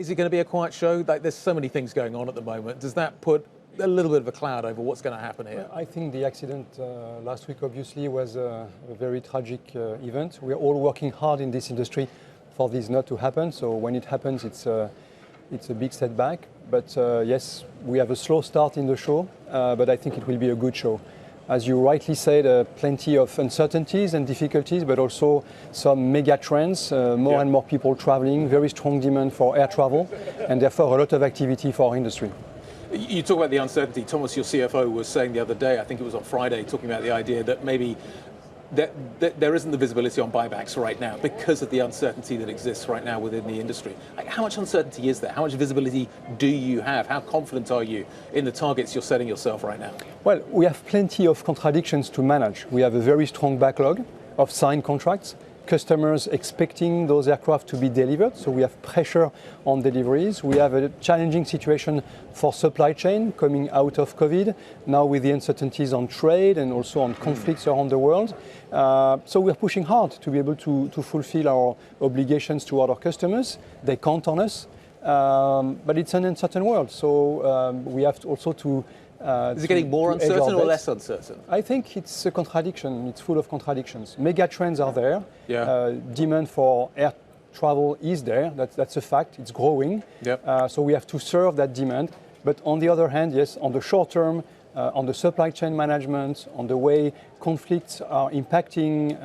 Is it going to be a quiet show? Like, there's so many things going on at the moment. Does that put a little bit of a cloud over what's going to happen here? I think the accident last week obviously was a very tragic event. We are all working hard in this industry for this not to happen. So when it happens, it's a big setback. But yes, we have a slow start in the show, but I think it will be a good show. As you rightly said, plenty of uncertainties and difficulties, but also some mega trends, more and more people traveling, very strong demand for air travel, and therefore a lot of activity for our industry. You talk about the uncertainty. Thomas, your CFO, was saying the other day, I think it was on Friday, talking about the idea that maybe there isn't the visibility on buybacks right now because of the uncertainty that exists right now within the industry. Like, how much uncertainty is there? How much visibility do you have? How confident are you in the targets you're setting yourself right now? Well, we have plenty of contradictions to manage. We have a very strong backlog of signed contracts, customers expecting those aircraft to be delivered, so we have pressure on deliveries. We have a challenging situation for supply chain coming out of COVID, now with the uncertainties on trade and also on conflicts around the world. So we're pushing hard to be able to fulfill our obligations toward our customers. They count on us, but it's an uncertain world, so we have to also to is it getting more uncertain or less uncertain? I think it's a contradiction. It's full of contradictions. Mega trends are there. Yeah. Demand for air travel is there. That's a fact. It's growing. Yep. So we have to serve that demand. But on the other hand, yes, on the short term, on the supply chain management, on the way conflicts are impacting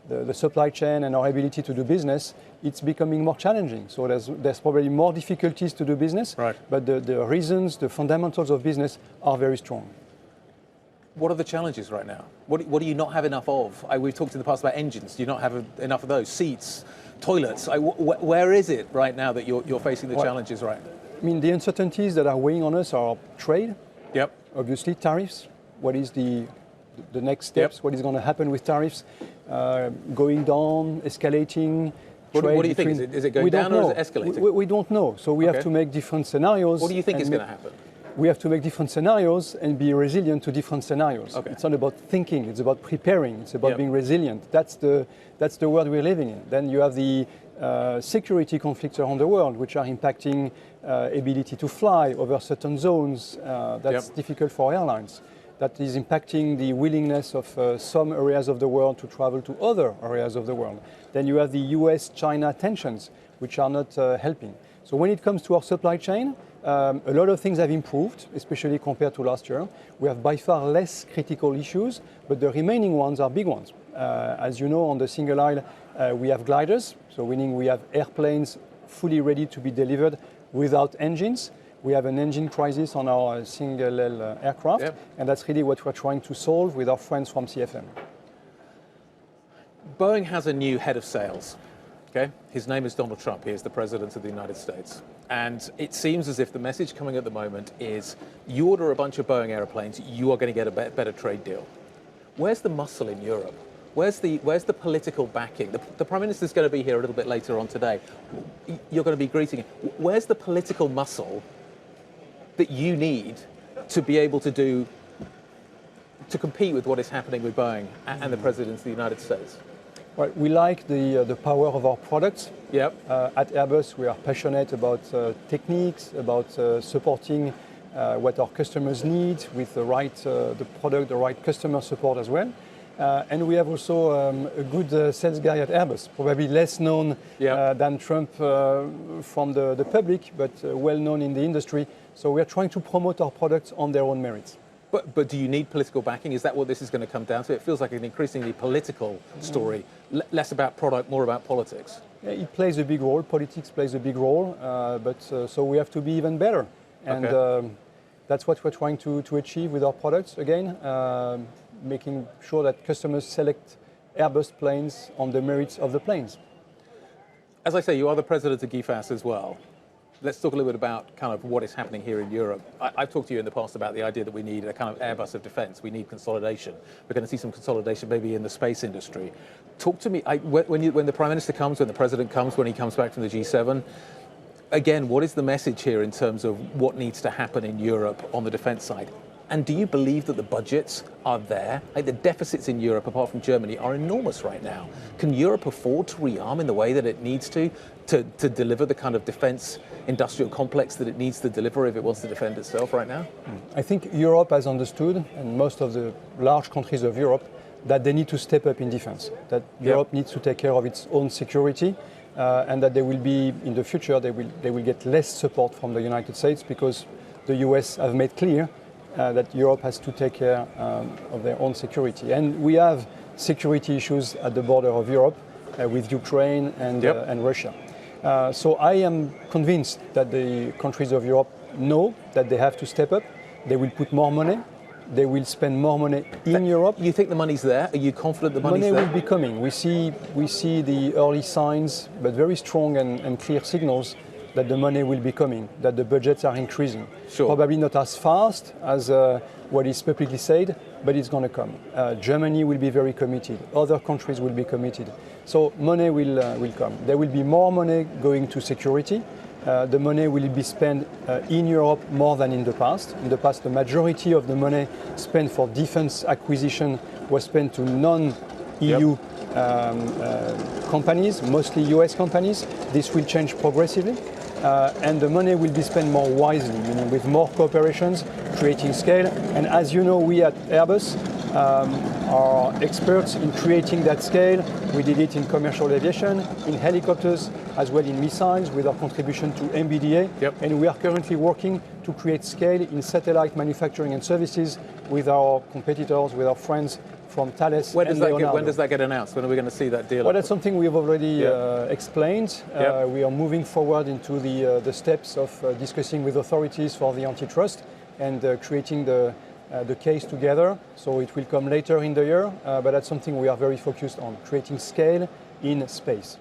the supply chain and our ability to do business, it's becoming more challenging. So there's probably more difficulties to do business, right. But the reasons, the fundamentals of business are very strong. What are the challenges right now? What do you not have enough of? We've talked in the past about engines. Do you not have enough of those? Seats, toilets? Where is it right now that you're facing the challenges right now? I mean, the uncertainties that are weighing on us are trade. Yep. Obviously, tariffs. What is the next steps? Yep. What is going to happen with tariffs? Going down, escalating. What do you think? Is it going down or is it escalating? We don't know. So we have to make different scenarios. What do you think is going to happen? We have to make different scenarios and be resilient to different scenarios. Okay. It's not about thinking, it's about preparing, it's about being resilient. That's the world we're living in. Then you have the security conflicts around the world, which are impacting ability to fly over certain zones. That's difficult for airlines. That is impacting the willingness of some areas of the world to travel to other areas of the world. Then you have the US-China tensions, which are not helping. So when it comes to our supply chain, a lot of things have improved, especially compared to last year. We have by far less critical issues, but the remaining ones are big ones. As you know, on the single aisle, we have gliders, so meaning we have airplanes fully ready to be delivered without engines. We have an engine crisis on our single-aisle aircraft, and that's really what we're trying to solve with our friends from CFM. Boeing has a new head of sales. Okay, his name is Donald Trump. He is the president of the United States. And it seems as if the message coming at the moment is, you order a bunch of Boeing airplanes, you are going to get a better trade deal. Where's the muscle in Europe? Where's the political backing? The Prime Minister's going to be here a little bit later on today. You're going to be greeting him. Where's the political muscle that you need to be able to compete with what is happening with Boeing and the President of the United States? Well, we like the power of our products. Yep. At Airbus, we are passionate about techniques, about supporting what our customers need with the right the product, the right customer support as well. And we have also a good sales guy at Airbus, probably less known than Trump from the public, but well known in the industry. So we are trying to promote our products on their own merits. But do you need political backing? Is that what this is going to come down to? It feels like an increasingly political story, less about product, more about politics. Yeah, it plays a big role. Politics plays a big role, so we have to be even better. And that's what we're trying to achieve with our products. Again, making sure that customers select Airbus planes on the merits of the planes. As I say, you are the president of GIFAS as well. Let's talk a little bit about kind of what is happening here in Europe. I've talked to you in the past about the idea that we need a kind of Airbus of defence. We need consolidation. We're going to see some consolidation maybe in the space industry. Talk to me, when the Prime Minister comes, when the President comes, when he comes back from the G7, again, what is the message here in terms of what needs to happen in Europe on the defence side? And do you believe that the budgets are there? Like, the deficits in Europe, apart from Germany, are enormous right now. Can Europe afford to rearm in the way that it needs to to deliver the kind of defense industrial complex that it needs to deliver if it wants to defend itself right now? I think Europe has understood, and most of the large countries of Europe, that they need to step up in defense, that Europe needs to take care of its own security, and that they will be, in the future, they will get less support from the United States because the US have made clear that Europe has to take care of their own security. And we have security issues at the border of Europe with Ukraine and Russia. So I am convinced that the countries of Europe know that they have to step up. They will put more money. They will spend more money in Europe. You think the money's there? Are you confident the money's there? Money will be coming. We see the early signs, but very strong and clear signals that the money will be coming, that the budgets are increasing. Sure. Probably not as fast as what is publicly said, but it's going to come. Germany will be very committed. Other countries will be committed. So money will come. There will be more money going to security. The money will be spent in Europe more than in the past. In the past, the majority of the money spent for defense acquisition was spent to non-EU companies, mostly US companies. This will change progressively. And the money will be spent more wisely, meaning with more cooperations, creating scale. And as you know, we at Airbus are experts in creating that scale. We did it in commercial aviation, in helicopters, as well in missiles with our contribution to MBDA. And we are currently working to create scale in satellite manufacturing and services with our competitors, with our friends from Thales and Leonardo. When does that get announced? When are we going to see that deal? Well, that's something we've already explained. We are moving forward into the steps of discussing with authorities for the antitrust and creating the case together. So it will come later in the year, but that's something we are very focused on, creating scale in space.